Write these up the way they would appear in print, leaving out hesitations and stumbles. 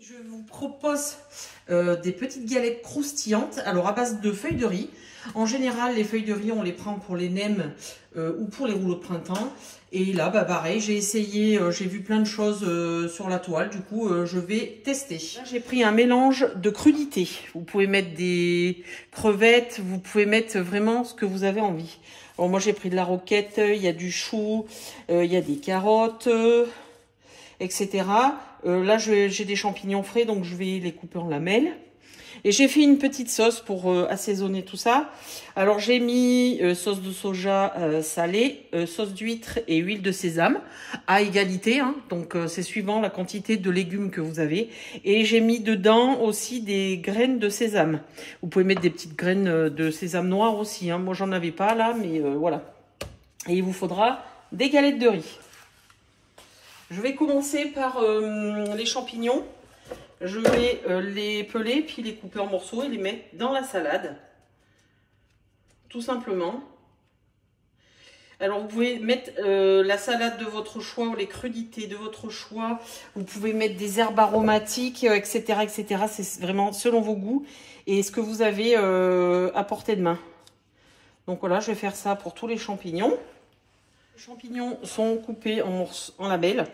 Je vous propose des petites galettes croustillantes, alors à base de feuilles de riz. En général, les feuilles de riz, on les prend pour les nems ou pour les rouleaux de printemps. Et là, bah pareil, j'ai essayé, j'ai vu plein de choses sur la toile, du coup, je vais tester. Là, j'ai pris un mélange de crudités. Vous pouvez mettre des crevettes, vous pouvez mettre vraiment ce que vous avez envie. Alors moi, j'ai pris de la roquette, il y a du chou, il y a des carottes, etc. Là, j'ai des champignons frais, donc je vais les couper en lamelles. Et j'ai fait une petite sauce pour assaisonner tout ça. Alors, j'ai mis sauce de soja salée, sauce d'huître et huile de sésame à égalité. Hein, donc, c'est suivant la quantité de légumes que vous avez. Et j'ai mis dedans aussi des graines de sésame. Vous pouvez mettre des petites graines de sésame noir aussi. Hein. Moi, j'en avais pas là, mais voilà. Et il vous faudra des galettes de riz. Je vais commencer par les champignons. Je vais les peler, puis les couper en morceaux et les mettre dans la salade. Tout simplement. Alors, vous pouvez mettre la salade de votre choix ou les crudités de votre choix. Vous pouvez mettre des herbes aromatiques, etc., etc. C'est vraiment selon vos goûts et ce que vous avez à portée de main. Donc voilà, je vais faire ça pour tous les champignons. Les champignons sont coupés en lamelles.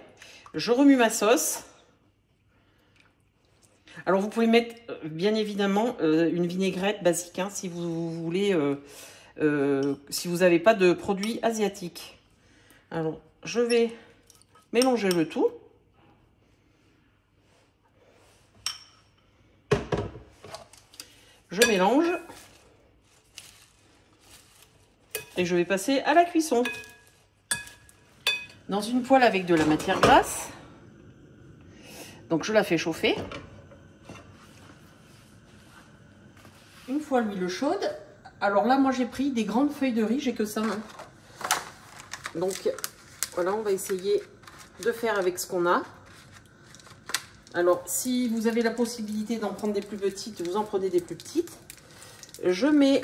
Je remue ma sauce. Alors, vous pouvez mettre, bien évidemment, une vinaigrette basique, hein, si vous voulez, si vous n'avez pas de produits asiatiques. Alors, je vais mélanger le tout. Je mélange. Et je vais passer à la cuisson. Dans une poêle avec de la matière grasse. Donc, je la fais chauffer. Une fois l'huile chaude, alors là, moi, j'ai pris des grandes feuilles de riz, j'ai que ça. Hein. Donc, voilà, on va essayer de faire avec ce qu'on a. Alors, si vous avez la possibilité d'en prendre des plus petites, vous en prenez des plus petites. Je mets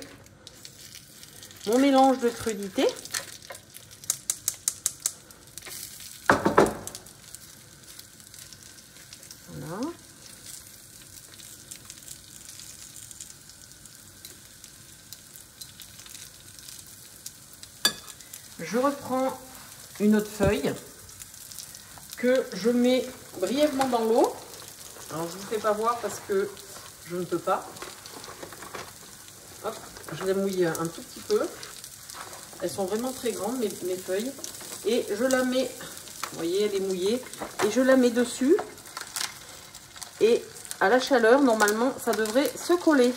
mon mélange de crudités. Voilà. Je reprends une autre feuille que je mets brièvement dans l'eau. Alors, je ne vous fais pas voir parce que je ne peux pas. Hop, je les mouille un tout petit peu. Elles sont vraiment très grandes, mes feuilles. Et je la mets, vous voyez, elle est mouillée. Et je la mets dessus. Et à la chaleur, normalement, ça devrait se coller.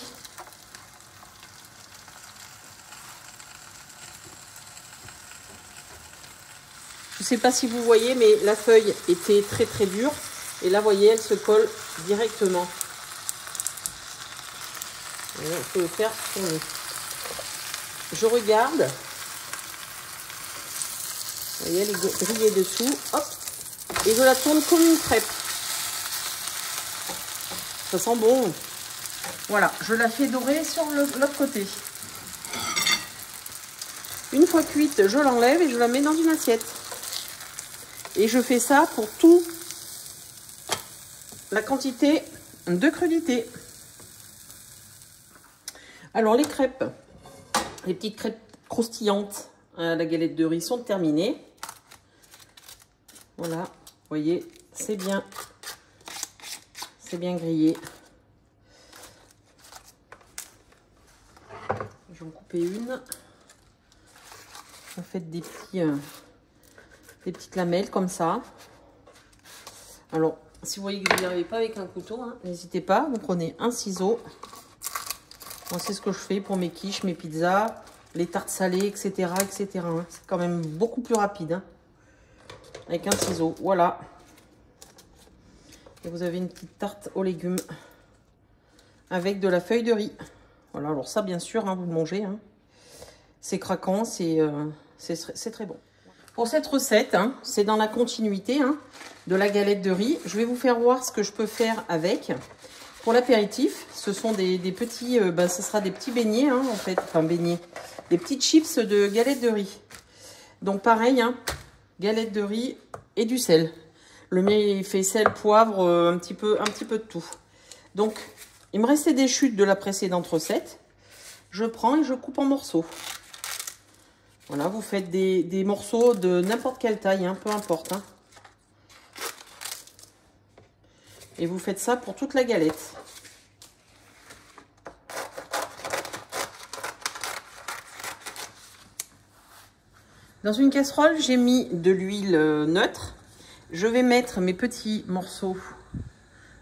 Je ne sais pas si vous voyez, mais la feuille était très très dure. Et là, vous voyez, elle se colle directement. Et là, il faut le faire tourner. Je regarde. Vous voyez, elle est grillée dessous. Hop. Et je la tourne comme une crêpe. Ça sent bon. Voilà, je la fais dorer sur l'autre côté. Une fois cuite, je l'enlève et je la mets dans une assiette. Et je fais ça pour toute la quantité de crudités. Alors, les crêpes, les petites crêpes croustillantes à la galette de riz sont terminées. Voilà, vous voyez, c'est bien grillé. Je vais en couper une. Vous faites des petites lamelles comme ça. Alors, si vous voyez que vous n'y arrivez pas avec un couteau, hein, n'hésitez pas. Vous prenez un ciseau. Moi, c'est ce que je fais pour mes quiches, mes pizzas, les tartes salées, etc. etc. Hein. C'est quand même beaucoup plus rapide. Hein, avec un ciseau. Voilà. Et vous avez une petite tarte aux légumes avec de la feuille de riz. Voilà. Alors ça, bien sûr, hein, vous le mangez. Hein. C'est craquant, c'est très bon. Pour cette recette, hein, c'est dans la continuité hein, de la galette de riz. Je vais vous faire voir ce que je peux faire avec. Pour l'apéritif, ce sont des petits, ce sera des petits beignets hein, en fait, enfin beignets, des petites chips de galette de riz. Donc pareil, hein, galette de riz et du sel. Le mien, il fait sel, poivre, un petit peu de tout. Donc, il me restait des chutes de la précédente recette. Je prends et je coupe en morceaux. Voilà, vous faites des morceaux de n'importe quelle taille, hein, peu importe. Hein. Et vous faites ça pour toute la galette. Dans une casserole, j'ai mis de l'huile neutre. Je vais mettre mes petits morceaux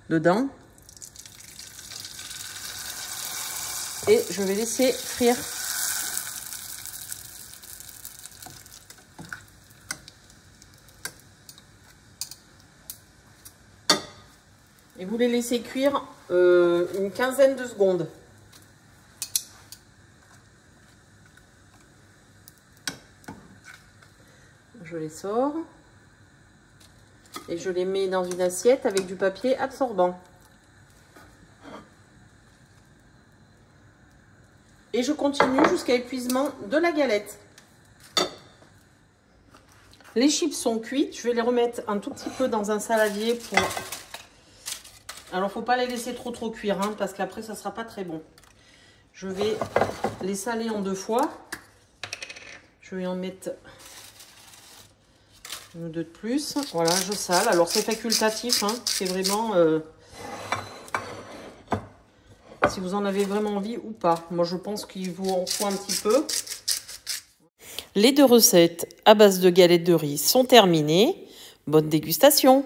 dedans. Et je vais laisser frire. Et vous les laissez cuire une quinzaine de secondes. Je les sors. Et je les mets dans une assiette avec du papier absorbant. Et je continue jusqu'à l'épuisement de la galette. Les chips sont cuites. Je vais les remettre un tout petit peu dans un saladier pour... Alors, faut pas les laisser trop cuire, hein, parce qu'après, ça sera pas très bon. Je vais les saler en 2 fois. Je vais en mettre une ou deux de plus. Voilà, je sale. Alors, c'est facultatif, hein. C'est vraiment... si vous en avez vraiment envie ou pas. Moi, je pense qu'il vous en faut un petit peu. Les 2 recettes à base de galettes de riz sont terminées. Bonne dégustation!